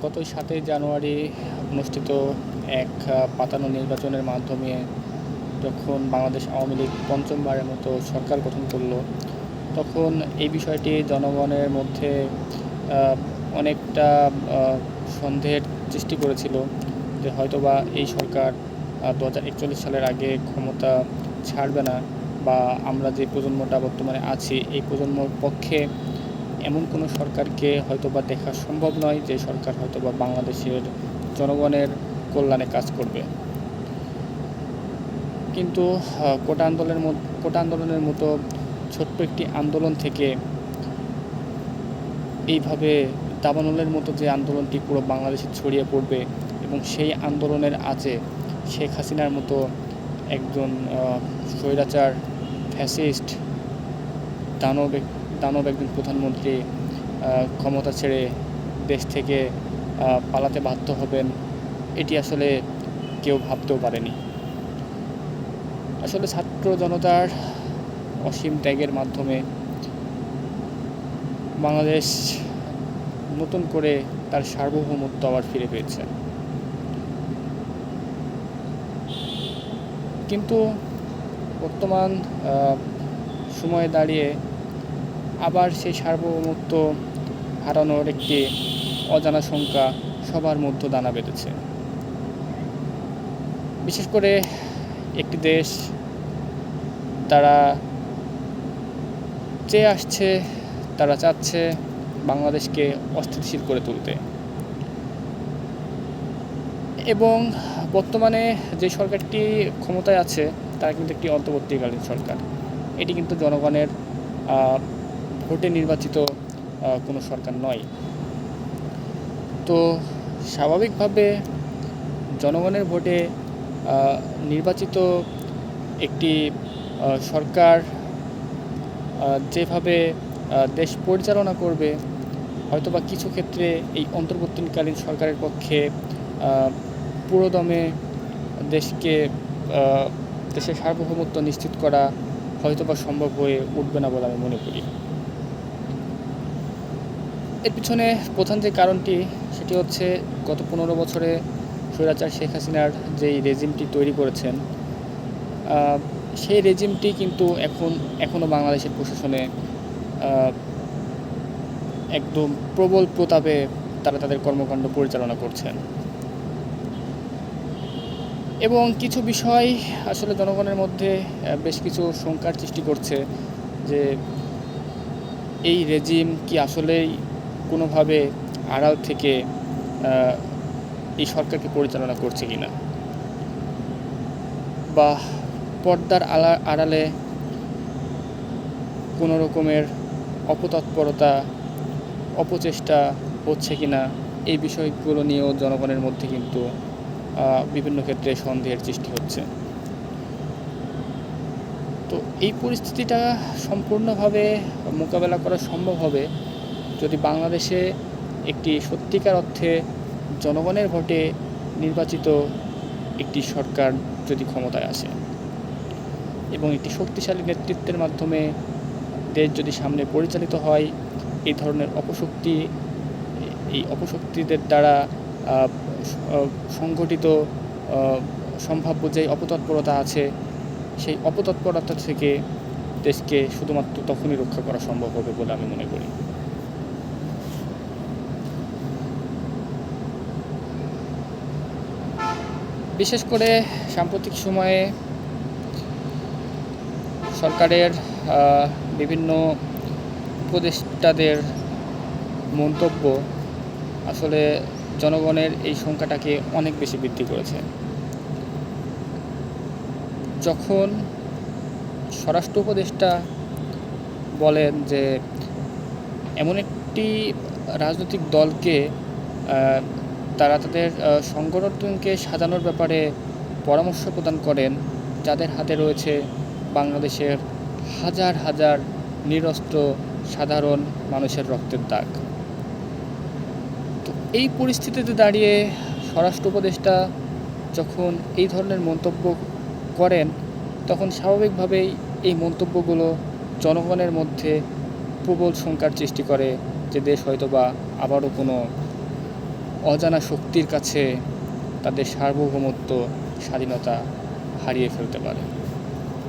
গত ৭ই জানুয়ারি অনুষ্ঠিত এক পাতানো নির্বাচনের মাধ্যমে যখন বাংলাদেশ আওয়ামী লীগ পঞ্চমবারের মতো সরকার গঠন করল, তখন এই বিষয়টি জনগণের মধ্যে অনেকটা সন্দেহের সৃষ্টি করেছিল যে হয়তোবা এই সরকার ২০৪১ সালের আগে ক্ষমতা ছাড়বে না, বা আমরা যে প্রজন্মটা বর্তমানে আছি এই প্রজন্মর পক্ষে এমন কোনো সরকারকে হয়তোবা দেখা সম্ভব নয় যে সরকার হয়তোবা বাংলাদেশের জনগণের কল্যাণে কাজ করবে। কিন্তু কোটা আন্দোলনের মতো ছোট্ট একটি আন্দোলন থেকে এইভাবে দাবানলের মতো যে আন্দোলনটি পুরো বাংলাদেশে ছড়িয়ে পড়বে এবং সেই আন্দোলনের আঁচে শেখ হাসিনার মতো একজন স্বৈরাচার ফ্যাসিস্ট দানব একজন প্রধানমন্ত্রী ক্ষমতা ছেড়ে দেশ থেকে পালাতে বাধ্য হবেন, এটি আসলে কেউ ভাবতেও পারেনি। আসলে ছাত্র জনতার অসীম ত্যাগের মাধ্যমে বাংলাদেশ নতুন করে তার সার্বভৌমত্ব আবার ফিরে পেয়েছে। কিন্তু বর্তমান সময়ে দাঁড়িয়ে আবার সেই সার্বভৌমত্ব হারানোর একটি অজানা শঙ্কা সবার মধ্যে দানা বেঁধেছে। বিশেষ করে একটি দেশ তারা চেয়ে আসছে, তারা চাচ্ছে বাংলাদেশকে অস্থিতিশীল করে তুলতে, এবং বর্তমানে যে সরকারটি ক্ষমতায় আছে তারা কিন্তু একটি অন্তর্বর্তীকালীন সরকার। এটি কিন্তু জনগণের ভোটে নির্বাচিত কোনো সরকার নয়। তো স্বাভাবিকভাবে জনগণের ভোটে নির্বাচিত একটি সরকার যেভাবে দেশ পরিচালনা করবে, হয়তোবা কিছু ক্ষেত্রে এই অন্তর্বর্তীকালীন সরকারের পক্ষে পুরোদমে দেশের সার্বভৌমত্ব নিশ্চিত করা হয়তোবা সম্ভব হয়ে উঠবে না বলে আমি মনে করি। এর পিছনে প্রধান যে কারণটি সেটি হচ্ছে গত ১৫ বছরে স্বৈরাচার শেখ হাসিনার যেই রেজিমটি তৈরি করেছেন, সেই রেজিমটি কিন্তু এখনও বাংলাদেশের প্রশাসনে একদম প্রবল প্রতাপে তারা তাদের কর্মকাণ্ড পরিচালনা করছেন, এবং কিছু বিষয় আসলে জনগণের মধ্যে বেশ কিছু শঙ্কার সৃষ্টি করছে যে এই রেজিম কি আসলেই কোনোভাবে আড়াল থেকে এই সরকারকে পরিচালনা করছে কিনা, বা পর্দার আড়ালে কোনো রকমের অপতৎপরতা অপচেষ্টা হচ্ছে কিনা, এই বিষয়গুলো নিয়েও জনগণের মধ্যে কিন্তু বিভিন্ন ক্ষেত্রে সন্দেহের সৃষ্টি হচ্ছে। তো এই পরিস্থিতিটা সম্পূর্ণভাবে মোকাবেলা করা সম্ভব হবে যদি বাংলাদেশে একটি সত্যিকার অর্থে জনগণের ভোটে নির্বাচিত একটি সরকার যদি ক্ষমতায় আসে এবং একটি শক্তিশালী নেতৃত্বের মাধ্যমে দেশ যদি সামনে পরিচালিত হয়। এই ধরনের অপশক্তিদের দ্বারা সংগঠিত সম্ভাব্য যে অপতৎপরতা আছে, সেই অপতৎপরতা থেকে দেশকে শুধুমাত্র তখনই রক্ষা করা সম্ভব হবে বলে আমি মনে করি। বিশেষ করে সাম্প্রতিক সময়ে সরকারের বিভিন্ন উপদেষ্টাদের মন্তব্য আসলে জনগণের এই সংখ্যাটাকে অনেক বেশি বৃদ্ধি করেছে। যখন স্বরাষ্ট্র উপদেষ্টা বলেন যে এমন একটি রাজনৈতিক দলকে তারা তাদের সংগঠনকে সাজানোর ব্যাপারে পরামর্শ প্রদান করেন যাদের হাতে রয়েছে বাংলাদেশের হাজার হাজার নিরস্ত্র সাধারণ মানুষের রক্তের দাগ। তো এই পরিস্থিতিতে দাঁড়িয়ে স্বরাষ্ট্র উপদেষ্টা যখন এই ধরনের মন্তব্য করেন, তখন স্বাভাবিকভাবেই এই মন্তব্যগুলো জনগণের মধ্যে প্রবল শঙ্কার সৃষ্টি করে যে দেশ হয়তোবা আবারও কোনো অজানা শক্তির কাছে তাদের সার্বভৌমত্ব, স্বাধীনতা হারিয়ে ফেলতে পারে।